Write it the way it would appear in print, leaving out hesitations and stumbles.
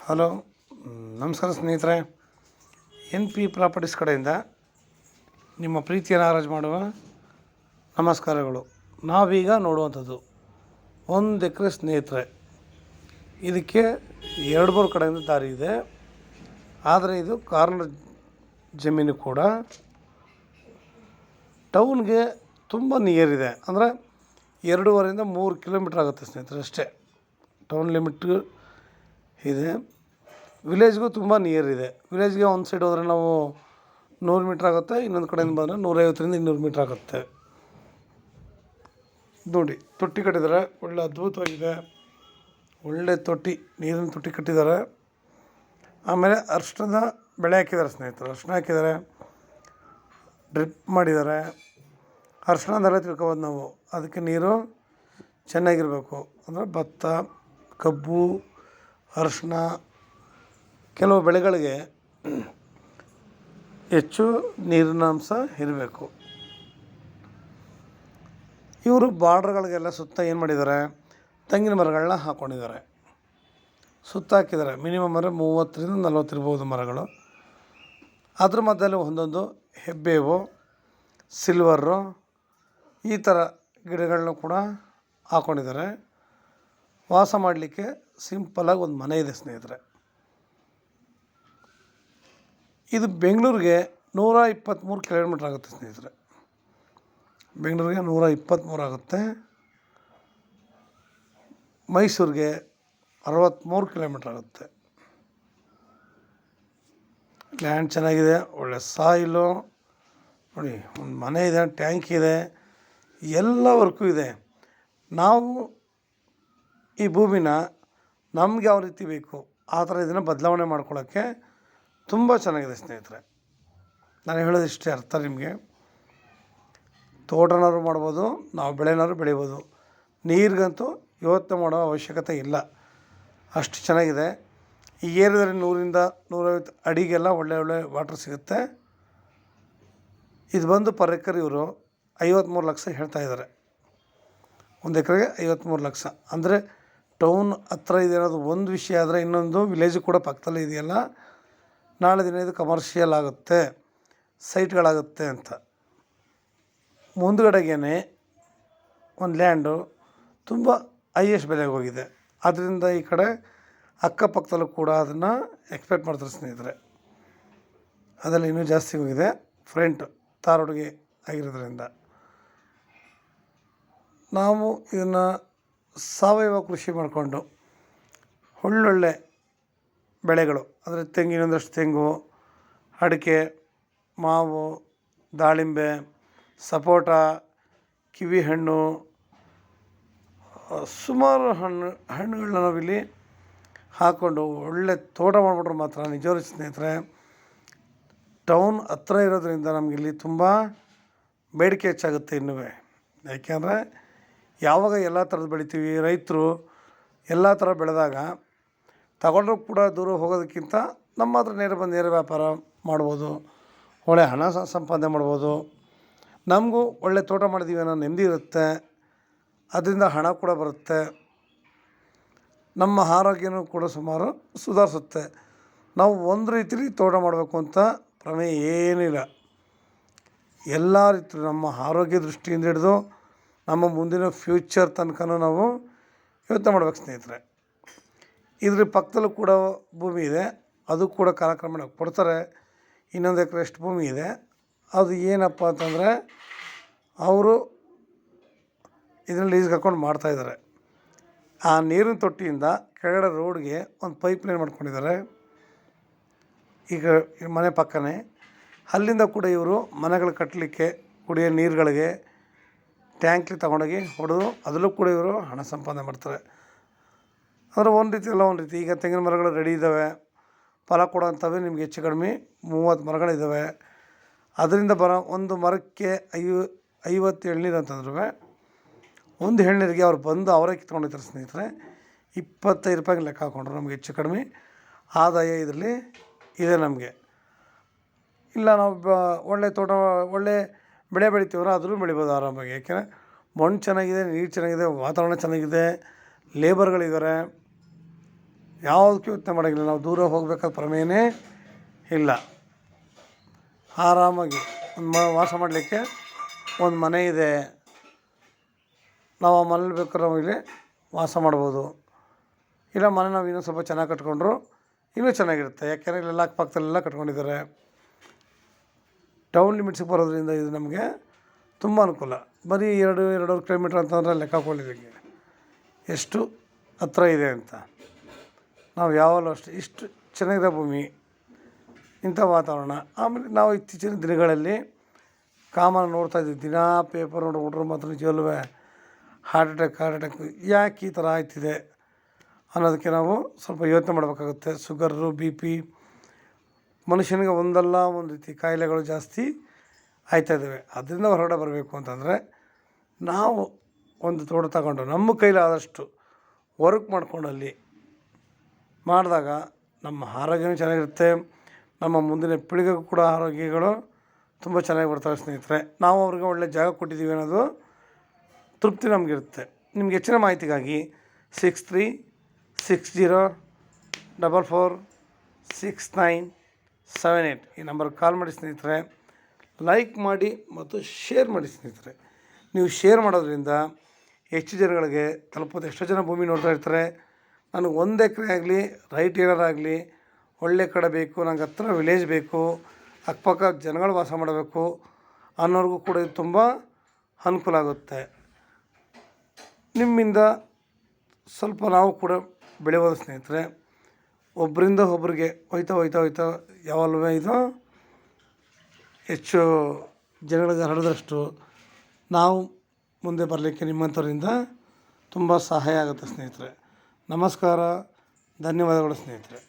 Hello, ನಮಸ್ಕಾರ ಸ್ನೇಹಿತರೆ. N P properties ಕಡೆಯಿಂದ ನಿಮ್ಮ ಪ್ರೀತಿಯನ್ನು ಆರಾಜು ಮಾಡುವ ನಮಸ್ಕಾರಗಳು. ನಾವೀಗ ನೋಡುವಂಥದ್ದು 1 ಎಕರೆ ಸ್ನೇಹಿತರೆ. ಇದಕ್ಕೆ 2-3 ಕಡೆಯಿಂದ ದಾರಿ ಇದೆ. ಆದರೆ ಇದು ಕಾರ್ನರ್ ಜಮೀನು ಕೂಡ ಟೌನ್ಗೆ ತುಂಬ ನಿಯರ್ ಇದೆ. ಅಂದರೆ 2.5 3 ಕಿಲೋಮೀಟ್ರ್ ಆಗುತ್ತೆ ಸ್ನೇಹಿತರೆ ಅಷ್ಟೇ. ಟೌನ್ ಲಿಮಿಟ್ ಇದೆ. ವಿಲೇಜ್ಗೂ ತುಂಬ ನಿಯರ್ ಇದೆ. ವಿಲೇಜ್ಗೆ ಒಂದು ಸೈಡ್ ಹೋದರೆ ನಾವು 100 ಮೀಟ್ರ್ ಆಗುತ್ತೆ, ಇನ್ನೊಂದು ಕಡೆಯಿಂದ ಬಂದರೆ 150 200 ಮೀಟ್ರ್ ಆಗುತ್ತೆ. ನೋಡಿ, ತೊಟ್ಟಿ ಕಟ್ಟಿದ್ದಾರೆ, ಒಳ್ಳೆ ಅದ್ಭುತವಾಗಿದೆ. ಒಳ್ಳೆ ತೊಟ್ಟಿ, ನೀರಿನ ತೊಟ್ಟಿ ಕಟ್ಟಿದ್ದಾರೆ. ಆಮೇಲೆ ಅರಿಶಿಣದ ಬೆಳೆ ಹಾಕಿದ್ದಾರೆ ಸ್ನೇಹಿತರು. ಅರಿಶಿಣ ಹಾಕಿದ್ದಾರೆ, ಡ್ರಿಪ್ ಮಾಡಿದ್ದಾರೆ. ಅರಿಶಿಣದೆಲ್ಲ ತಿಳ್ಕೊಬೋದು ನಾವು. ಅದಕ್ಕೆ ನೀರು ಚೆನ್ನಾಗಿರಬೇಕು. ಅಂದರೆ ಭತ್ತ, ಕಬ್ಬು, ಅರಿಶಿಣ, ಕೆಲವು ಬೆಳೆಗಳಿಗೆ ಹೆಚ್ಚು ನೀರಿನ ಅಂಶ ಇರಬೇಕು. ಇವರು ಬಾರ್ಡ್ರ್ಗಳಿಗೆಲ್ಲ ಸುತ್ತ ಏನು ಮಾಡಿದ್ದಾರೆ, ತೆಂಗಿನ ಮರಗಳನ್ನ ಹಾಕ್ಕೊಂಡಿದ್ದಾರೆ. ಸುತ್ತ ಹಾಕಿದ್ದಾರೆ. ಮಿನಿಮಮ್ ಅಂದರೆ 30 40 ಇರ್ಬೋದು ಮರಗಳು. ಅದ್ರ ಮಧ್ಯದಲ್ಲಿ ಒಂದೊಂದು ಹೆಬ್ಬೇವು, ಸಿಲ್ವರು, ಈ ಥರ ಗಿಡಗಳನ್ನ ಕೂಡ ಹಾಕ್ಕೊಂಡಿದ್ದಾರೆ. ವಾಸ ಮಾಡಲಿಕ್ಕೆ ಸಿಂಪಲಾಗಿ ಒಂದು ಮನೆ ಇದೆ ಸ್ನೇಹಿತರೆ. ಇದು ಬೆಂಗಳೂರಿಗೆ 123 ಕಿಲೋಮೀಟ್ರ್ ಆಗುತ್ತೆ ಸ್ನೇಹಿತರೆ. ಬೆಂಗಳೂರಿಗೆ 123 ಆಗುತ್ತೆ. ಮೈಸೂರಿಗೆ 63 ಕಿಲೋಮೀಟ್ರ್ ಆಗುತ್ತೆ. ಲ್ಯಾಂಡ್ ಚೆನ್ನಾಗಿದೆ, ಒಳ್ಳೆ ಸಾಯಿಲು. ನೋಡಿ, ಒಂದು ಮನೆ ಇದೆ, ಟ್ಯಾಂಕ್ ಇದೆ, ಎಲ್ಲ ವರ್ಕು ಇದೆ. ನಾವು ಈ ಭೂಮಿನ ನಮ್ಗೆ ಯಾವ ರೀತಿ ಬೇಕು ಆ ಥರ ಇದನ್ನು ಬದಲಾವಣೆ ಮಾಡ್ಕೊಳ್ಳೋಕ್ಕೆ ತುಂಬ ಚೆನ್ನಾಗಿದೆ ಸ್ನೇಹಿತರೆ. ನಾನು ಹೇಳೋದಿಷ್ಟೇ ಅರ್ಥ ನಿಮಗೆ. ತೋಟನಾದ್ರು ಮಾಡ್ಬೋದು, ನಾವು ಬೆಳೆನಾದ್ರು ಬೆಳಿಬೋದು. ನೀರಿಗಂತೂ ಯೋಚನೆ ಮಾಡೋ ಅವಶ್ಯಕತೆ ಇಲ್ಲ, ಅಷ್ಟು ಚೆನ್ನಾಗಿದೆ. ಈ ಏರಿಯಾದಲ್ಲಿ 100 150 ಅಡಿಗೆಲ್ಲ ಒಳ್ಳೆ ವಾಟ್ರ್ ಸಿಗುತ್ತೆ. ಇದು ಬಂದು ಪರ್ ಎಕರ್ ಇವರು 53 ಲಕ್ಷ ಹೇಳ್ತಾಯಿದ್ದಾರೆ. 1 ಎಕರೆಗೆ 53 ಲಕ್ಷ. ಅಂದರೆ ಟೌನ್ ಹತ್ರ ಇದೆ ಅನ್ನೋದು ಒಂದು ವಿಷಯ. ಆದರೆ ಇನ್ನೊಂದು, ವಿಲೇಜು ಕೂಡ ಪಕ್ಕದಲ್ಲೇ ಇದೆಯಲ್ಲ, ನಾಳೆ ದಿನ ಇದು ಕಮರ್ಷಿಯಲ್ ಆಗುತ್ತೆ, ಸೈಟ್ಗಳಾಗುತ್ತೆ ಅಂತ. ಮುಂದುಗಡೆಗೇ ಒಂದು ಲ್ಯಾಂಡು ತುಂಬ ಹೈಯೆಸ್ಟ್ ಬೆಲೆಗೆ ಹೋಗಿದೆ. ಆದ್ದರಿಂದ ಈ ಕಡೆ ಅಕ್ಕಪಕ್ಕದಲ್ಲೂ ಕೂಡ ಅದನ್ನು ಎಕ್ಸ್ಪೆಕ್ಟ್ ಮಾಡ್ತಾರೆ ಸ್ನೇಹಿತರೆ. ಅದೆಲ್ಲ ಇನ್ನೂ ಜಾಸ್ತಿ ಹೋಗಿದೆ. ಫ್ರಂಟ್ ತಾರ್ ರೋಡ್ಗೆ ಆಗಿರೋದ್ರಿಂದ ನಾವು ಇದನ್ನು ಸಾವಯವ ಕೃಷಿ ಮಾಡಿಕೊಂಡು ಒಳ್ಳೊಳ್ಳೆ ಬೆಳೆಗಳು, ಅಂದರೆ ತೆಂಗಿನೊಂದಷ್ಟು ತೆಂಗು, ಅಡಿಕೆ, ಮಾವು, ದಾಳಿಂಬೆ, ಸಪೋಟ, ಕಿವಿ ಹಣ್ಣು, ಸುಮಾರು ಹಣ್ಣುಗಳನ್ನ ನಾವಿಲ್ಲಿ ಹಾಕ್ಕೊಂಡು ಒಳ್ಳೆ ತೋಟ ಮಾಡಿಬಿಟ್ರೆ ಮಾತ್ರ ನಿಜವಾದ ಸ್ನೇಹಿತರೆ. ಟೌನ್ ಹತ್ರ ಇರೋದ್ರಿಂದ ನಮಗಿಲ್ಲಿ ತುಂಬ ಬೇಡಿಕೆ ಹೆಚ್ಚಾಗುತ್ತೆ ಇನ್ನೂ. ಯಾಕೆಂದರೆ ಯಾವಾಗ ಎಲ್ಲ ಥರದ್ದು ಬೆಳಿತೀವಿ, ರೈತರು ಎಲ್ಲ ಥರ ಬೆಳೆದಾಗ ತಗೊಂಡ್ರೂ ಕೂಡ ದೂರ ಹೋಗೋದಕ್ಕಿಂತ ನಮ್ಮ ಹತ್ರ ನೇರ ವ್ಯಾಪಾರ ಮಾಡ್ಬೋದು, ಒಳ್ಳೆ ಹಣ ಸಂಪಾದನೆ ಮಾಡ್ಬೋದು. ನಮಗೂ ಒಳ್ಳೆ ತೋಟ ಮಾಡಿದ್ದೀವಿ ಅನ್ನೋ ನೆಮ್ಮದಿ ಇರುತ್ತೆ. ಅದರಿಂದ ಹಣ ಕೂಡ ಬರುತ್ತೆ. ನಮ್ಮ ಆರೋಗ್ಯನೂ ಕೂಡ ಸುಮಾರು ಸುಧಾರಿಸುತ್ತೆ. ನಾವು ಒಂದು ರೀತಿಲಿ ತೋಟ ಮಾಡಬೇಕು ಅಂತ ಪ್ರಮೇಯ ಏನಿಲ್ಲ. ಎಲ್ಲ ರೀತಿ ನಮ್ಮ ಆರೋಗ್ಯ ದೃಷ್ಟಿಯಿಂದ ಹಿಡಿದು ನಮ್ಮ ಮುಂದಿನ ಫ್ಯೂಚರ್ ತನಕನೂ ನಾವು ಯೋಚನೆ ಮಾಡ್ಬೇಕು ಸ್ನೇಹಿತರೆ. ಇದ್ರ ಪಕ್ಕದಲ್ಲೂ ಕೂಡ ಭೂಮಿ ಇದೆ, ಅದು ಕೂಡ ಕಾಲಕ್ರಮೇಣ ಕೊಡ್ತಾರೆ. 1 ಎಕರೆಷ್ಟು ಭೂಮಿ ಇದೆ. ಅದು ಏನಪ್ಪ ಅಂತಂದರೆ, ಅವರು ಇದನ್ನು ಲೀಸ್ಗೆ ಹಾಕ್ಕೊಂಡು ಮಾಡ್ತಾಯಿದ್ದಾರೆ. ಆ ನೀರಿನ ತೊಟ್ಟಿಯಿಂದ ಕೆಳಗಡೆ ರೋಡ್ಗೆ ಒಂದು ಪೈಪ್ ಲೈನ್ ಮಾಡ್ಕೊಂಡಿದ್ದಾರೆ. ಈಗ ಮನೆ ಪಕ್ಕನೇ ಅಲ್ಲಿಂದ ಕೂಡ ಇವರು ಮನೆಗಳು ಕಟ್ಟಲಿಕ್ಕೆ, ಕುಡಿಯೋ ನೀರುಗಳಿಗೆ ಟ್ಯಾಂಕ್ಲಿ ತೊಗೊಂಡೋಗಿ ಹೊಡೆದು ಅದರಲ್ಲೂ ಕೂಡ ಇವರು ಹಣ ಸಂಪಾದನೆ ಮಾಡ್ತಾರೆ. ಅಂದರೆ ಒಂದು ರೀತಿ ಎಲ್ಲ ಒಂದು ರೀತಿ. ಈಗ ತೆಂಗಿನ ಮರಗಳು ರೆಡಿ ಇದ್ದಾವೆ, ಫಲ ಕೊಡೋಂಥವೇ ನಿಮ್ಗೆ ಹೆಚ್ಚು ಕಡಿಮೆ 30 ಮರಗಳಿದ್ದಾವೆ. ಅದರಿಂದ ಬರೋ ಒಂದು ಮರಕ್ಕೆ 50 ಎಳ್ನೀರು ಅಂತಂದ್ರೂ, ಒಂದು ಎಳ್ನೀರಿಗೆ ಅವ್ರು ಬಂದು ಅವರೇ ಕಿತ್ಕೊಂಡಿರ್ತಾರೆ ಸ್ನೇಹಿತರೆ. 25 ರೂಪಾಯಿಗೆ ಲೆಕ್ಕ ಹಾಕ್ಕೊಂಡ್ರು ನಮ್ಗೆ ಹೆಚ್ಚು ಕಡಿಮೆ ಆದಾಯ ಇದರಲ್ಲಿ ಇದೆ ನಮಗೆ. ಇಲ್ಲ ನಾವು ಒಳ್ಳೆ ತೋಟ, ಒಳ್ಳೆ ಬೆಳೆ ಬೆಳಿತೀವ್ರ ಅದನ್ನು ಬೆಳಿಬೋದು ಆರಾಮಾಗಿ. ಯಾಕೆಂದರೆ ಮಣ್ಣು ಚೆನ್ನಾಗಿದೆ, ನೀರು ಚೆನ್ನಾಗಿದೆ, ವಾತಾವರಣ ಚೆನ್ನಾಗಿದೆ, ಲೇಬರ್ಗಳಿದ್ದಾರೆ. ಯಾವುದಕ್ಕೂ ಯೋಚನೆ ಮಾಡೋಂಗಿಲ್ಲ. ನಾವು ದೂರ ಹೋಗಬೇಕಾದ ಪ್ರಮೇಯನೇ ಇಲ್ಲ. ಆರಾಮಾಗಿ ಒಂದು ವಾಸ ಮಾಡಲಿಕ್ಕೆ ಒಂದು ಮನೆ ಇದೆ, ನಾವು ಆ ಮನೇಲಿ ಬೇಕಾದ್ರೆ ನಾವು ಇಲ್ಲಿ ವಾಸ ಮಾಡ್ಬೋದು. ಇಲ್ಲ ಮನೆ ನಾವು ಇನ್ನೂ ಸ್ವಲ್ಪ ಚೆನ್ನಾಗಿ ಕಟ್ಕೊಂಡ್ರು ಇನ್ನೂ ಚೆನ್ನಾಗಿರುತ್ತೆ. ಯಾಕೆಂದರೆ ಇಲ್ಲೆಲ್ಲ ಅಕ್ಕಪಕ್ಕದಲ್ಲೆಲ್ಲ ಕಟ್ಕೊಂಡಿದ್ದಾರೆ. ಟೌನ್ ಲಿಮಿಟ್ಸಿಗೆ ಬರೋದ್ರಿಂದ ಇದು ನಮಗೆ ತುಂಬ ಅನುಕೂಲ. ಬರೀ 2-2.5 ಕಿಲೋಮೀಟ್ರ್ ಅಂತಂದರೆ ಲೆಕ್ಕ ಹಾಕ್ಕೊಳ್ಳಿದಂಗೆ ಎಷ್ಟು ಹತ್ರ ಇದೆ ಅಂತ. ನಾವು ಯಾವಾಗಲೂ ಅಷ್ಟೇ ಇಷ್ಟು ಚೆನ್ನಾಗಿರೋ ಭೂಮಿ, ಇಂಥ ವಾತಾವರಣ. ಆಮೇಲೆ ನಾವು ಇತ್ತೀಚಿನ ದಿನಗಳಲ್ಲಿ ಕಾಮನ್ ನೋಡ್ತಾ ಇದ್ದೀವಿ, ದಿನಾ ಪೇಪರ್ ನೋಡ್ಬಿಟ್ರೆ ಮಾತ್ರ ನಿಜವಲ್ಲೂ ಹಾರ್ಟ್ ಅಟ್ಯಾಕ್ ಯಾಕೆ ಈ ಥರ ಆಯ್ತಿದೆ ಅನ್ನೋದಕ್ಕೆ ನಾವು ಸ್ವಲ್ಪ ಯೋಚನೆ ಮಾಡಬೇಕಾಗುತ್ತೆ. ಶುಗರು, BP, ಮನುಷ್ಯನಿಗೆ ಒಂದಲ್ಲ ಒಂದು ರೀತಿ ಕಾಯಿಲೆಗಳು ಜಾಸ್ತಿ ಆಯ್ತಾಯಿದ್ದಾವೆ. ಅದರಿಂದ ಹೊರಗಡೆ ಬರಬೇಕು ಅಂತಂದರೆ ನಾವು ಒಂದು ತೋಟ ತಗೊಂಡು ನಮ್ಮ ಕೈಲಾದಷ್ಟು ವರ್ಕ್ ಮಾಡ್ಕೊಂಡಲ್ಲಿ ಮಾಡಿದಾಗ ನಮ್ಮ ಆರೋಗ್ಯವೂ ಚೆನ್ನಾಗಿರುತ್ತೆ. ನಮ್ಮ ಮುಂದಿನ ಪೀಳಿಗೆಗೂ ಕೂಡ ಆರೋಗ್ಯಗಳು ತುಂಬ ಚೆನ್ನಾಗಿ ಬರ್ತವೆ ಸ್ನೇಹಿತರೆ. ನಾವು ಅವ್ರಿಗೆ ಒಳ್ಳೆಯ ಜಾಗ ಕೊಟ್ಟಿದ್ದೀವಿ ಅನ್ನೋದು ತೃಪ್ತಿ ನಮಗಿರುತ್ತೆ. ನಿಮ್ಗೆ ಹೆಚ್ಚಿನ ಮಾಹಿತಿಗಾಗಿ 6360446978 ಈ ನಂಬರ್ಗೆ ಕಾಲ್ ಮಾಡಿ ಸ್ನೇಹಿತರೆ. ಲೈಕ್ ಮಾಡಿ ಮತ್ತು ಶೇರ್ ಮಾಡಿ ಸ್ನೇಹಿತರೆ. ನೀವು ಶೇರ್ ಮಾಡೋದ್ರಿಂದ ಹೆಚ್ಚು ಜನಗಳಿಗೆ ತಲುಪೋದು. ಎಷ್ಟೋ ಜನ ಭೂಮಿ ನೋಡ್ತಾ ಇರ್ತಾರೆ, ನನಗೆ 1 ಎಕರೆ ಆಗಲಿ ರೈಟ್ ಏನಾರಾಗಲಿ ಒಳ್ಳೆ ಕಡೆ ಬೇಕು, ನಂಗೆ ಹತ್ರ ವಿಲೇಜ್ ಬೇಕು, ಅಕ್ಕಪಕ್ಕ ಜನಗಳು ವಾಸ ಮಾಡಬೇಕು ಅನ್ನೋರಿಗೂ ಕೂಡ ಇದು ತುಂಬ ಅನುಕೂಲ ಆಗುತ್ತೆ. ನಿಮ್ಮಿಂದ ಸ್ವಲ್ಪ ನಾವು ಕೂಡ ಬೆಳೆಯೋದು ಸ್ನೇಹಿತರೆ. ಒಬ್ಬರಿಂದ ಒಬ್ಬರಿಗೆ ಹೋಯ್ತಾ ಯಾವಾಗಲೂ ಇದು ಹೆಚ್ಚು ಜನಗಳಿಗೆ ಹರಡಿದಷ್ಟು ನಾವು ಮುಂದೆ ಬರಲಿಕ್ಕೆ ನಿಮ್ಮಂಥವರಿಂದ ತುಂಬ ಸಹಾಯ ಆಗುತ್ತೆ ಸ್ನೇಹಿತರೆ. ನಮಸ್ಕಾರ, ಧನ್ಯವಾದಗಳು ಸ್ನೇಹಿತರೆ.